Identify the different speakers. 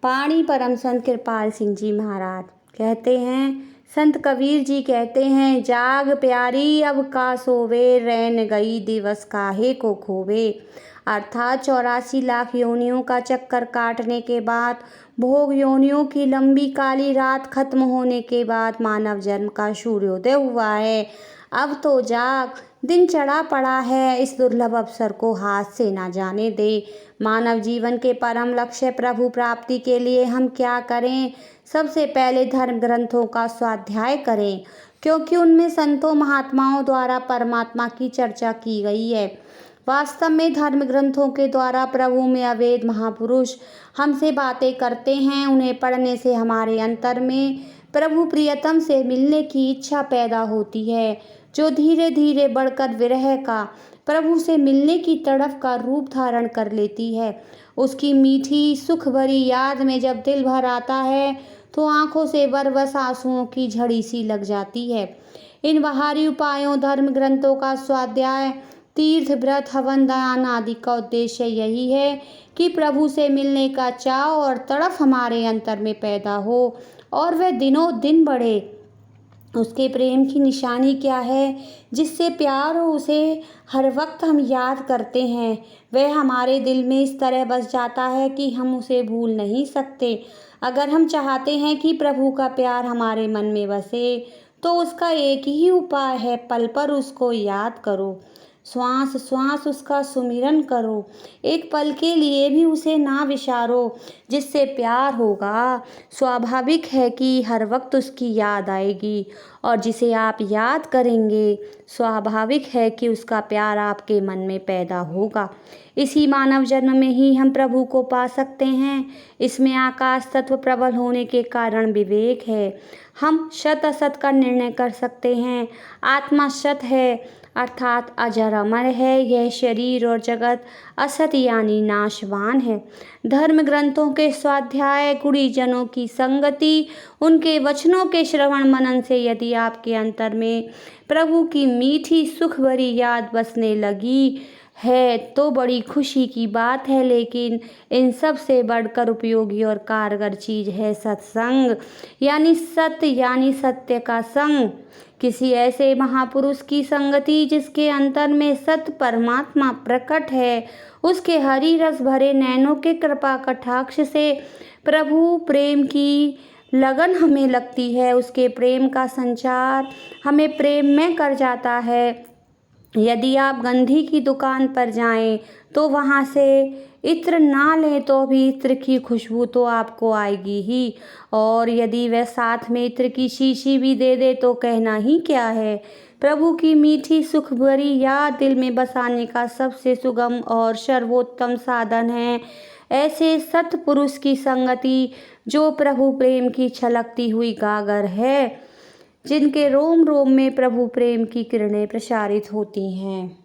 Speaker 1: पाणी परम संत कृपाल सिंह जी महाराज कहते हैं, संत कबीर जी कहते हैं, जाग प्यारी अब का सोवे, रैन गई दिवस काहे को खोवे। अर्थात 84 लाख योनियों का चक्कर काटने के बाद, भोग योनियों की लंबी काली रात खत्म होने के बाद मानव जन्म का सूर्योदय हुआ है। अब तो जाग, दिन चढ़ा पड़ा है, इस दुर्लभ अवसर को हाथ से ना जाने दे। मानव जीवन के परम लक्ष्य प्रभु प्राप्ति के लिए हम क्या करें? सबसे पहले धर्म ग्रंथों का स्वाध्याय करें, क्योंकि उनमें संतों महात्माओं द्वारा परमात्मा की चर्चा की गई है। वास्तव में धर्म ग्रंथों के द्वारा प्रभु में अवेद महापुरुष हमसे बातें करते हैं। उन्हें पढ़ने से हमारे अंतर में प्रभु प्रियतम से मिलने की इच्छा पैदा होती है, जो धीरे धीरे बढ़कर विरह का, प्रभु से मिलने की तड़फ का रूप धारण कर लेती है। उसकी मीठी सुख भरी याद में जब दिल भर आता है तो आंखों से बरबस आंसुओं की झड़ी सी लग जाती है। इन बाहरी उपायों, धर्म ग्रंथों का स्वाध्याय, तीर्थ, व्रत, हवन, दान आदि का उद्देश्य यही है कि प्रभु से मिलने का चाव और तड़फ हमारे अंतर में पैदा हो और वह दिनों दिन बढ़े। उसके प्रेम की निशानी क्या है? जिससे प्यार हो उसे हर वक्त हम याद करते हैं। वह हमारे दिल में इस तरह बस जाता है कि हम उसे भूल नहीं सकते। अगर हम चाहते हैं कि प्रभु का प्यार हमारे मन में बसे, तो उसका एक ही उपाय है, पल पर उसको याद करो, श्वास श्वास उसका सुमिरन करो। एक पल के लिए भी उसे ना विसारो, जिससे प्यार होगा। स्वाभाविक है कि हर वक्त उसकी याद आएगी, और जिसे आप याद करेंगे, स्वाभाविक है कि उसका प्यार आपके मन में पैदा होगा। इसी मानव जन्म में ही हम प्रभु को पा सकते हैं। इसमें आकाश तत्व प्रबल होने के कारण विवेक है। हम शत असत का निर्णय कर सकते हैं। आत्मा सत है, अर्थात अजर अमर है। यह शरीर और जगत असत यानी नाशवान है। धर्म ग्रंथों के स्वाध्याय, गुणीजनों की संगति, उनके वचनों के श्रवण मनन से यदि आपके अंतर में प्रभु की मीठी सुख भरी याद बसने लगी है तो बड़ी खुशी की बात है। लेकिन इन सब से बढ़कर उपयोगी और कारगर चीज है सत्संग, यानी सत्य, यानी सत्य का संग। किसी ऐसे महापुरुष की संगति जिसके अंतर में सत्य परमात्मा प्रकट है। उसके हरि रस भरे नैनों के कृपा कटाक्ष से प्रभु प्रेम की लगन हमें लगती है। उसके प्रेम का संचार हमें प्रेम में कर जाता है। यदि आप गंधी की दुकान पर जाएं तो वहाँ से इत्र ना लें तो भी इत्र की खुशबू तो आपको आएगी ही, और यदि वह साथ में इत्र की शीशी भी दे दे तो कहना ही क्या है। प्रभु की मीठी सुख भरी याद दिल में बसाने का सबसे सुगम और सर्वोत्तम साधन है ऐसे सत्पुरुष की संगति, जो प्रभु प्रेम की छलकती हुई गागर है, जिनके रोम रोम में प्रभु प्रेम की किरणें प्रसारित होती हैं।